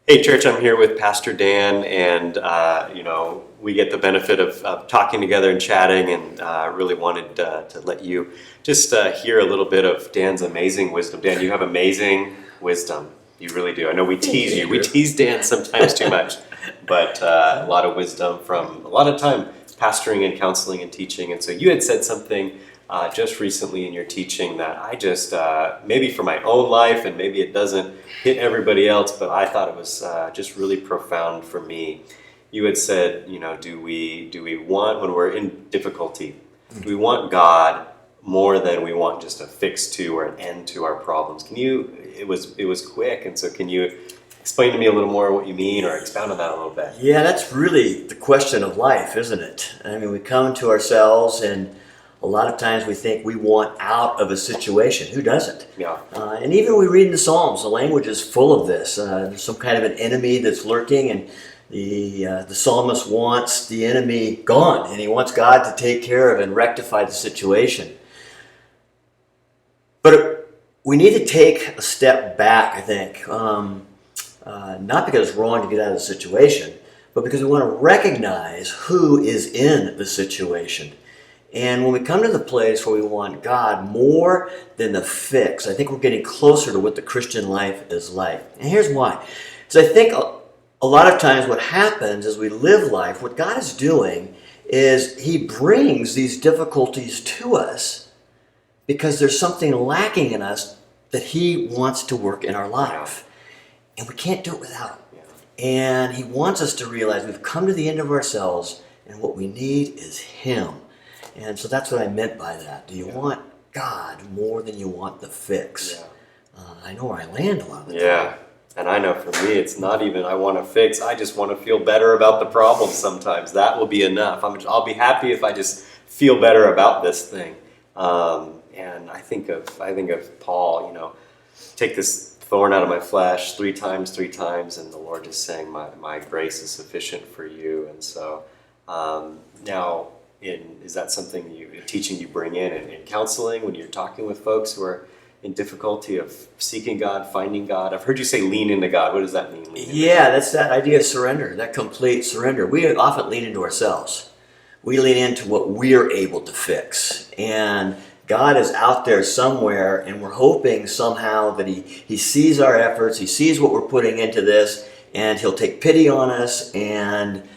Hey, church, I'm here with Pastor Dan, and we get the benefit of talking together and chatting, and really wanted to let you just hear a little bit of Dan's amazing wisdom. Dan, you have amazing wisdom. You really do. I know we tease you. We tease Dan sometimes too much, but a lot of wisdom from a lot of time pastoring and counseling and teaching. And so you had said something just recently in your teaching that I just, maybe for my own life, and maybe it doesn't hit everybody else, but I thought it was just really profound for me. You had said, do we want, when we're in difficulty, do we want God more than we want just a fix to or an end to our problems? It was quick, and so can you explain to me a little more what you mean, or expound on that a little bit? Yeah, that's really the question of life, isn't it? I mean, we come to ourselves, and a lot of times we think we want out of a situation. Who doesn't? Yeah. And even we read in the Psalms, the language is full of this. There's some kind of an enemy that's lurking, and the psalmist wants the enemy gone, and he wants God to take care of and rectify the situation. But we need to take a step back, I think. Not because it's wrong to get out of the situation, but because we want to recognize who is in the situation. And when we come to the place where we want God more than the fix, I think we're getting closer to what the Christian life is like. And here's why. Because I think a lot of times what happens as we live life, what God is doing is He brings these difficulties to us because there's something lacking in us that He wants to work in our life. And we can't do it without Him. And He wants us to realize we've come to the end of ourselves, and what we need is Him. And so that's what I meant by that. Do you want God more than you want the fix? I know where I land a lot of the time. Yeah, and I know for me, it's not even I want to fix. I just want to feel better about the problem sometimes. That will be enough. I'll be happy if I just feel better about this thing. And I think of Paul, take this thorn out of my flesh 3 times, and the Lord is saying, my grace is sufficient for you. And so now, is that something teaching you bring in counseling when you're talking with folks who are in difficulty of seeking God, finding God? I've heard you say lean into God. What does that mean? That's that idea of surrender, that complete surrender. We often lean into ourselves. We lean into what we're able to fix. And God is out there somewhere, and we're hoping somehow that He sees our efforts, He sees what we're putting into this, and He'll take pity on us and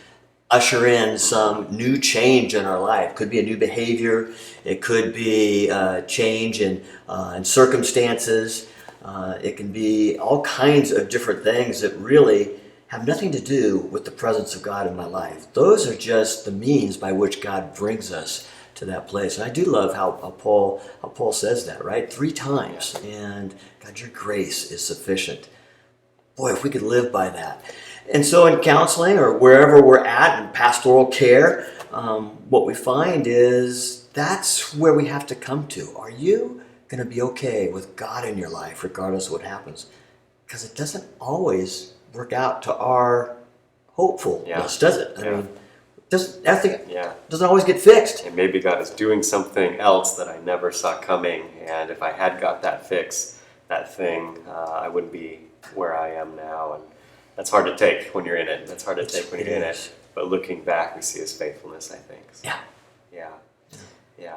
usher in some new change in our life. It could be a new behavior. It could be a change in circumstances. It can be all kinds of different things that really have nothing to do with the presence of God in my life. Those are just the means by which God brings us to that place. And I do love how Paul says that, right? 3 times. And God, your grace is sufficient. Boy, if we could live by that. And so in counseling or wherever we're at in pastoral care, what we find is that's where we have to come to. Are you going to be okay with God in your life regardless of what happens? Because it doesn't always work out to our hopefulness, does it? I mean, everything doesn't always get fixed. And maybe God is doing something else that I never saw coming, and if I had got that fix, that thing, I wouldn't be where I am now. And that's hard to take when you're in it. That's hard to take when you're in it. But looking back, we see His faithfulness, I think. So, yeah.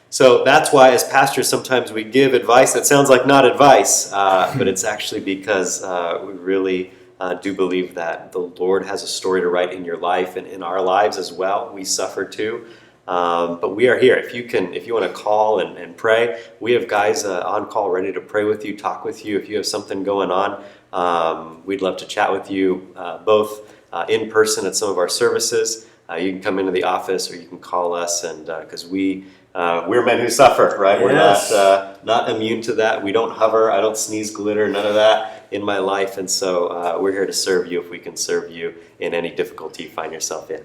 So that's why, as pastors, sometimes we give advice that sounds like not advice, but it's actually because we really do believe that the Lord has a story to write in your life and in our lives as well. We suffer too. But we are here. If you want to call and pray, we have guys on call ready to pray with you, talk with you. If you have something going on, we'd love to chat with you both in person at some of our services. You can come into the office, or you can call us, and because we're men who suffer, right? Yes. We're not immune to that. We don't hover. I don't sneeze glitter. None of that in my life, and so we're here to serve you if we can serve you in any difficulty you find yourself in.